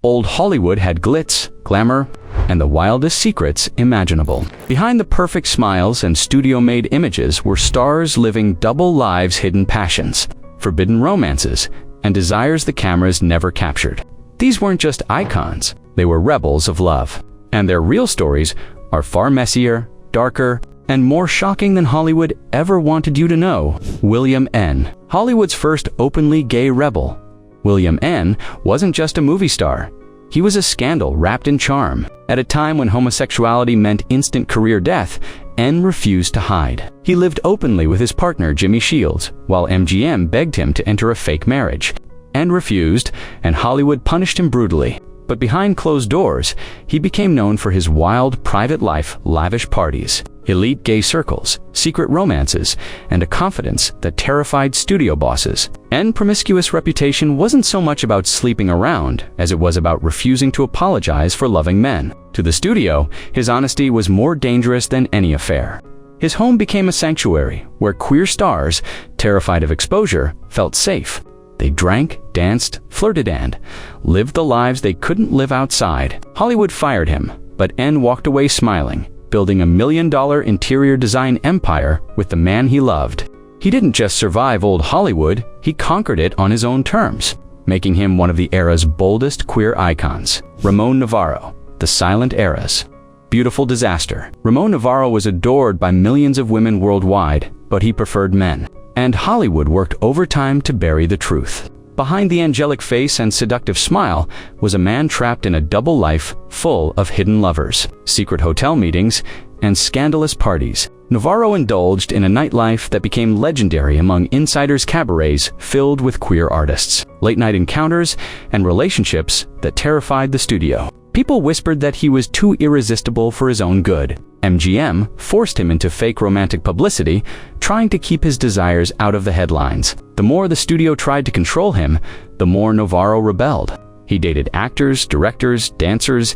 Old Hollywood had glitz, glamour, and the wildest secrets imaginable. Behind the perfect smiles and studio-made images were stars living double lives, hidden passions, forbidden romances, and desires the cameras never captured. These weren't just icons, they were rebels of love. And their real stories are far messier, darker, and more shocking than Hollywood ever wanted you to know. William N., Hollywood's first openly gay rebel. William N. wasn't just a movie star. He was a scandal wrapped in charm. At a time when homosexuality meant instant career death, N refused to hide. He lived openly with his partner Jimmy Shields, while MGM begged him to enter a fake marriage. N refused, and Hollywood punished him brutally. But behind closed doors, he became known for his wild, private life, lavish parties, elite gay circles, secret romances, and a confidence that terrified studio bosses. N's promiscuous reputation wasn't so much about sleeping around as it was about refusing to apologize for loving men. To the studio, his honesty was more dangerous than any affair. His home became a sanctuary where queer stars, terrified of exposure, felt safe. They drank, danced, flirted, and lived the lives they couldn't live outside. Hollywood fired him, but N walked away smiling, building a $1 million interior design empire with the man he loved. He didn't just survive old Hollywood, he conquered it on his own terms, making him one of the era's boldest queer icons. Ramon Navarro, the silent era's beautiful disaster. Ramon Navarro was adored by millions of women worldwide, but he preferred men. And Hollywood worked overtime to bury the truth. Behind the angelic face and seductive smile was a man trapped in a double life full of hidden lovers, secret hotel meetings, and scandalous parties. Navarro indulged in a nightlife that became legendary among insiders' cabarets filled with queer artists, late-night encounters, and relationships that terrified the studio. People whispered that he was too irresistible for his own good. MGM forced him into fake romantic publicity, trying to keep his desires out of the headlines. The more the studio tried to control him, the more Navarro rebelled. He dated actors, directors, dancers,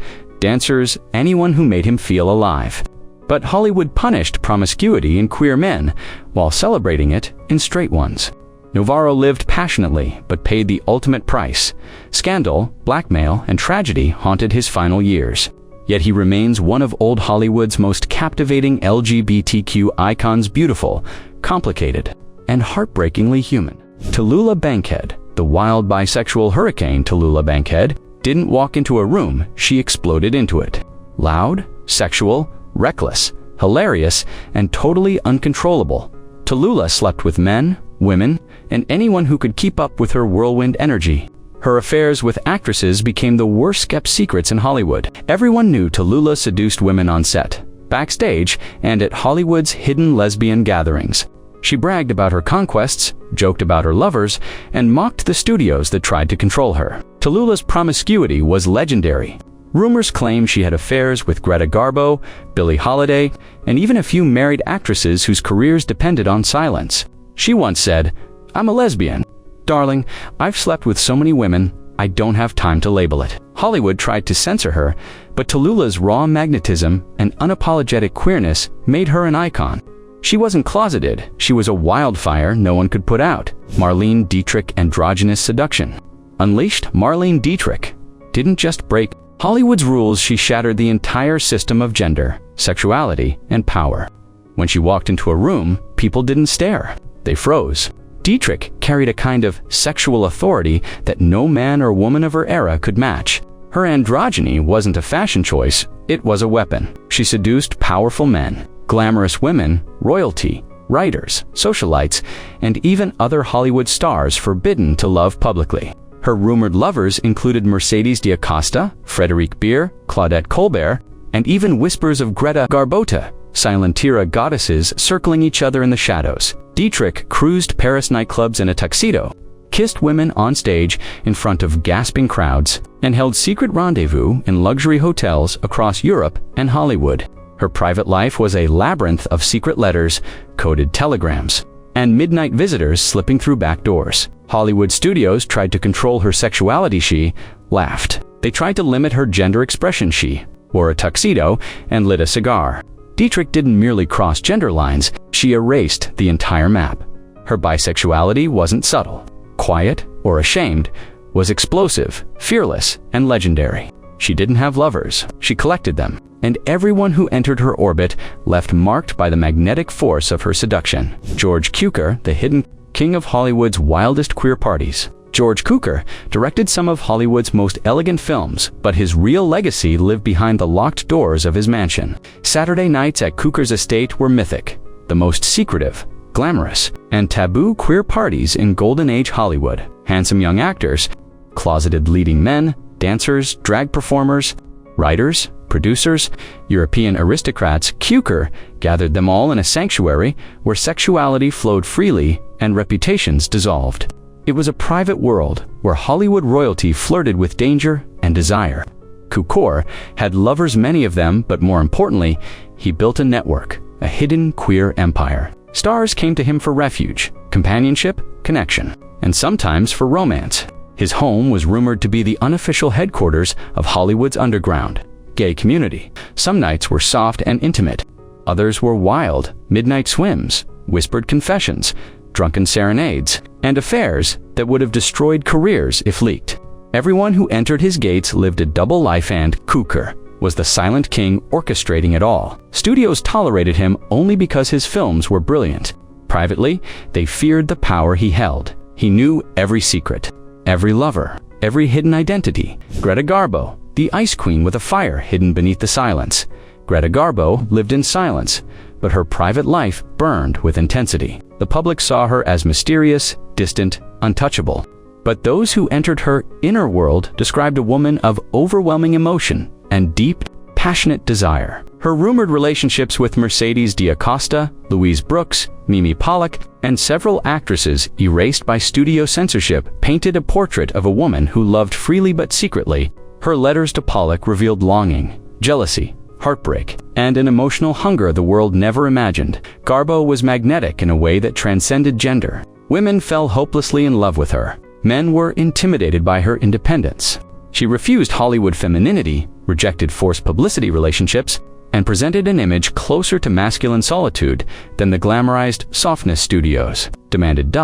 anyone who made him feel alive. But Hollywood punished promiscuity in queer men, while celebrating it in straight ones. Navarro lived passionately, but paid the ultimate price. Scandal, blackmail, and tragedy haunted his final years. Yet he remains one of old Hollywood's most captivating LGBTQ icons, beautiful, complicated, and heartbreakingly human. Tallulah Bankhead, the wild bisexual hurricane Tallulah Bankhead, didn't walk into a room, she exploded into it. Loud, sexual, reckless, hilarious, and totally uncontrollable. Tallulah slept with men, women, and anyone who could keep up with her whirlwind energy. Her affairs with actresses became the worst-kept secrets in Hollywood. Everyone knew Tallulah seduced women on set, backstage, and at Hollywood's hidden lesbian gatherings. She bragged about her conquests, joked about her lovers, and mocked the studios that tried to control her. Tallulah's promiscuity was legendary. Rumors claim she had affairs with Greta Garbo, Billie Holiday, and even a few married actresses whose careers depended on silence. She once said, "I'm a lesbian. Darling, I've slept with so many women, I don't have time to label it." Hollywood tried to censor her, but Tallulah's raw magnetism and unapologetic queerness made her an icon. She wasn't closeted, she was a wildfire no one could put out. Marlene Dietrich androgynous seduction. Unleashed, Marlene Dietrich didn't just break Hollywood's rules, she shattered the entire system of gender, sexuality, and power. When she walked into a room, people didn't stare, they froze. Dietrich carried a kind of sexual authority that no man or woman of her era could match. Her androgyny wasn't a fashion choice, it was a weapon. She seduced powerful men, glamorous women, royalty, writers, socialites, and even other Hollywood stars forbidden to love publicly. Her rumored lovers included Mercedes D'Acosta, Frédéric Beer, Claudette Colbert, and even whispers of Greta Garbo, Silentira goddesses circling each other in the shadows. Dietrich cruised Paris nightclubs in a tuxedo, kissed women on stage in front of gasping crowds, and held secret rendezvous in luxury hotels across Europe and Hollywood. Her private life was a labyrinth of secret letters, coded telegrams, and midnight visitors slipping through back doors. Hollywood studios tried to control her sexuality, she laughed. They tried to limit her gender expression, she wore a tuxedo and lit a cigar. Dietrich didn't merely cross gender lines, she erased the entire map. Her bisexuality wasn't subtle, quiet, or ashamed, was explosive, fearless, and legendary. She didn't have lovers, she collected them, and everyone who entered her orbit left marked by the magnetic force of her seduction. George Cukor, the hidden king of Hollywood's wildest queer parties. George Cukor directed some of Hollywood's most elegant films, but his real legacy lived behind the locked doors of his mansion. Saturday nights at Cukor's estate were mythic, the most secretive, glamorous, and taboo queer parties in Golden Age Hollywood. Handsome young actors, closeted leading men, dancers, drag performers, writers, producers, European aristocrats, Cukor gathered them all in a sanctuary where sexuality flowed freely and reputations dissolved. It was a private world where Hollywood royalty flirted with danger and desire. Cukor had lovers, many of them, but more importantly, he built a network, a hidden queer empire. Stars came to him for refuge, companionship, connection, and sometimes for romance. His home was rumored to be the unofficial headquarters of Hollywood's underground, gay community. Some nights were soft and intimate. Others were wild, midnight swims, whispered confessions, drunken serenades, and affairs that would have destroyed careers if leaked. Everyone who entered his gates lived a double life, and Cukor was the silent king orchestrating it all. Studios tolerated him only because his films were brilliant. Privately, they feared the power he held. He knew every secret, every lover, every hidden identity. Greta Garbo, the ice queen with a fire hidden beneath the silence. Greta Garbo lived in silence, but her private life burned with intensity. The public saw her as mysterious, distant, untouchable. But those who entered her inner world described a woman of overwhelming emotion and deep, passionate desire. Her rumored relationships with Mercedes D'Acosta, Louise Brooks, Mimi Pollock, and several actresses erased by studio censorship painted a portrait of a woman who loved freely but secretly. Her letters to Pollock revealed longing, jealousy, heartbreak, and an emotional hunger the world never imagined. Garbo was magnetic in a way that transcended gender. Women fell hopelessly in love with her. Men were intimidated by her independence. She refused Hollywood femininity, rejected forced publicity relationships, and presented an image closer to masculine solitude than the glamorized softness studios demanded.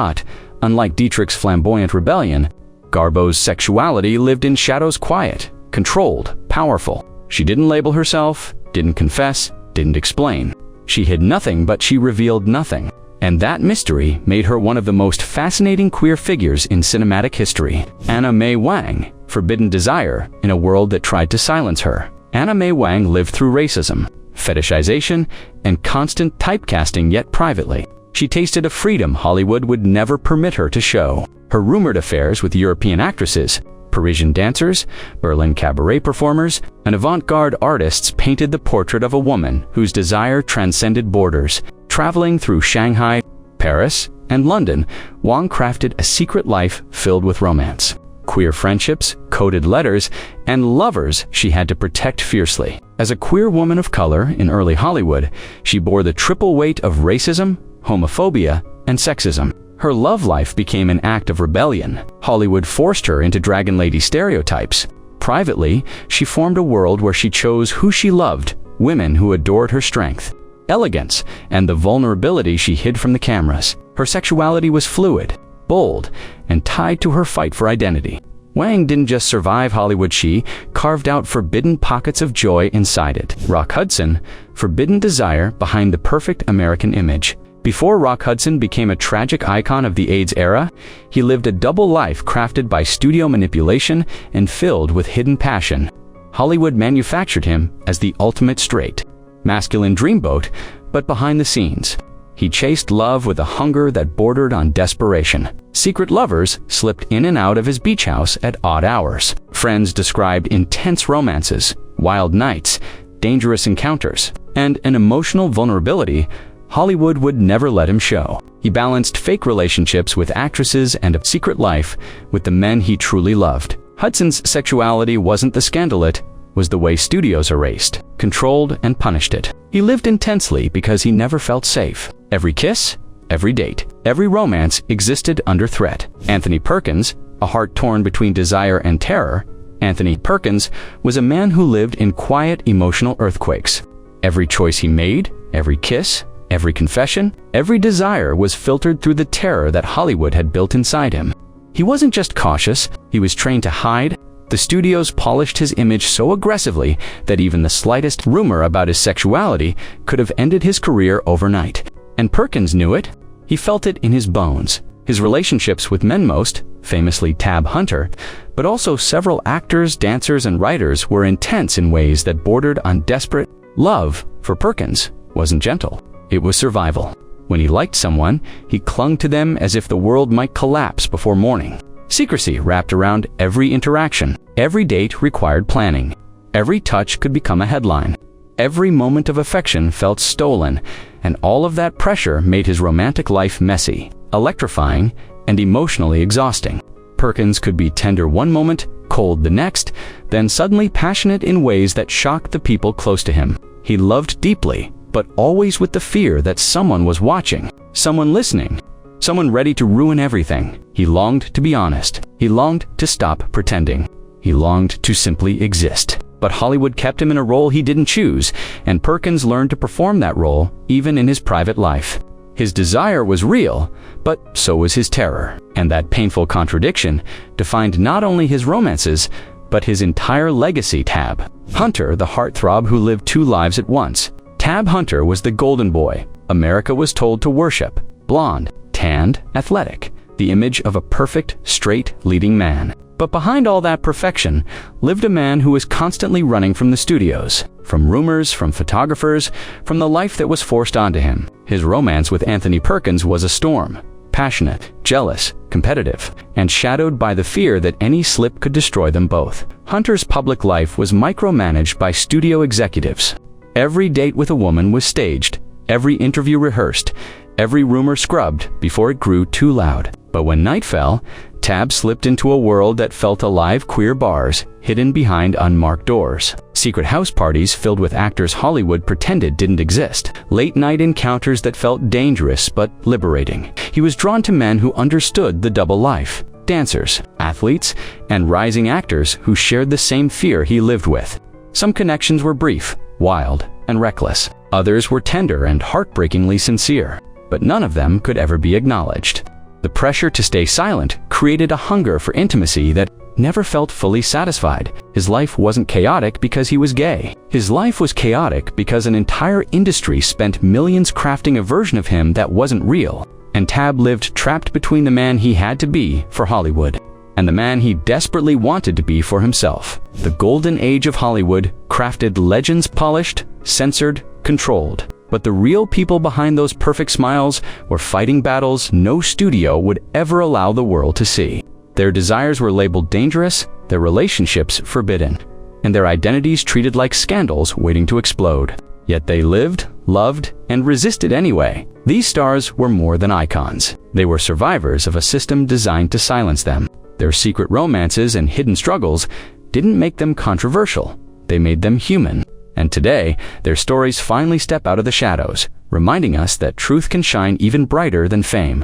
Unlike Dietrich's flamboyant rebellion, Garbo's sexuality lived in shadows, quiet, controlled, powerful. She didn't label herself, didn't confess, didn't explain. She hid nothing, but she revealed nothing. And that mystery made her one of the most fascinating queer figures in cinematic history. Anna May Wang, forbidden desire in a world that tried to silence her. Anna May Wang lived through racism, fetishization, and constant typecasting, yet privately. She tasted a freedom Hollywood would never permit her to show. Her rumored affairs with European actresses, Parisian dancers, Berlin cabaret performers, and avant-garde artists painted the portrait of a woman whose desire transcended borders. Traveling through Shanghai, Paris, and London, Wang crafted a secret life filled with romance, queer friendships, coded letters, and lovers she had to protect fiercely. As a queer woman of color in early Hollywood, she bore the triple weight of racism, homophobia, and sexism. Her love life became an act of rebellion. Hollywood forced her into dragon lady stereotypes. Privately, she formed a world where she chose who she loved, women who adored her strength, elegance, and the vulnerability she hid from the cameras. Her sexuality was fluid, bold, and tied to her fight for identity. Wang didn't just survive Hollywood, she carved out forbidden pockets of joy inside it. Rock Hudson, forbidden desire behind the perfect American image. Before Rock Hudson became a tragic icon of the AIDS era, he lived a double life crafted by studio manipulation and filled with hidden passion. Hollywood manufactured him as the ultimate straight, masculine dreamboat, but behind the scenes, he chased love with a hunger that bordered on desperation. Secret lovers slipped in and out of his beach house at odd hours. Friends described intense romances, wild nights, dangerous encounters, and an emotional vulnerability Hollywood would never let him show. He balanced fake relationships with actresses and a secret life with the men he truly loved. Hudson's sexuality wasn't the scandal, it was the way studios erased, controlled, and punished it. He lived intensely because he never felt safe. Every kiss, every date, every romance existed under threat. Anthony Perkins, a heart torn between desire and terror, Anthony Perkins was a man who lived in quiet emotional earthquakes. Every choice he made, every kiss, every confession, every desire was filtered through the terror that Hollywood had built inside him. He wasn't just cautious, he was trained to hide. The studios polished his image so aggressively that even the slightest rumor about his sexuality could have ended his career overnight. And Perkins knew it. He felt it in his bones. His relationships with men, most famously Tab Hunter, but also several actors, dancers, and writers, were intense in ways that bordered on desperate. Love, for Perkins, wasn't gentle. It was survival. When he liked someone, he clung to them as if the world might collapse before morning. Secrecy wrapped around every interaction. Every date required planning. Every touch could become a headline. Every moment of affection felt stolen, and all of that pressure made his romantic life messy, electrifying, and emotionally exhausting. Perkins could be tender one moment, cold the next, then suddenly passionate in ways that shocked the people close to him. He loved deeply, but always with the fear that someone was watching, someone listening, someone ready to ruin everything. He longed to be honest. He longed to stop pretending. He longed to simply exist. But Hollywood kept him in a role he didn't choose, and Perkins learned to perform that role even in his private life. His desire was real, but so was his terror. And that painful contradiction defined not only his romances, but his entire legacy. Tab Hunter, the heartthrob who lived two lives at once. Tab Hunter was the golden boy America was told to worship. Blonde, tanned, athletic, the image of a perfect, straight, leading man. But behind all that perfection lived a man who was constantly running from the studios, from rumors, from photographers, from the life that was forced onto him. His romance with Anthony Perkins was a storm, passionate, jealous, competitive, and shadowed by the fear that any slip could destroy them both. Hunter's public life was micromanaged by studio executives. Every date with a woman was staged, every interview rehearsed, every rumor scrubbed before it grew too loud. But when night fell, Tab slipped into a world that felt alive. Queer bars, hidden behind unmarked doors. Secret house parties filled with actors Hollywood pretended didn't exist. Late-night encounters that felt dangerous but liberating. He was drawn to men who understood the double life. Dancers, athletes, and rising actors who shared the same fear he lived with. Some connections were brief, wild, and reckless. Others were tender and heartbreakingly sincere. But none of them could ever be acknowledged. The pressure to stay silent created a hunger for intimacy that never felt fully satisfied. His life wasn't chaotic because he was gay. His life was chaotic because an entire industry spent millions crafting a version of him that wasn't real. And Tab lived trapped between the man he had to be for Hollywood and the man he desperately wanted to be for himself. The golden age of Hollywood crafted legends, polished, censored, controlled. But the real people behind those perfect smiles were fighting battles no studio would ever allow the world to see. Their desires were labeled dangerous, their relationships forbidden, and their identities treated like scandals waiting to explode. Yet they lived, loved, and resisted anyway. These stars were more than icons. They were survivors of a system designed to silence them. Their secret romances and hidden struggles didn't make them controversial. They made them human. And today, their stories finally step out of the shadows, reminding us that truth can shine even brighter than fame.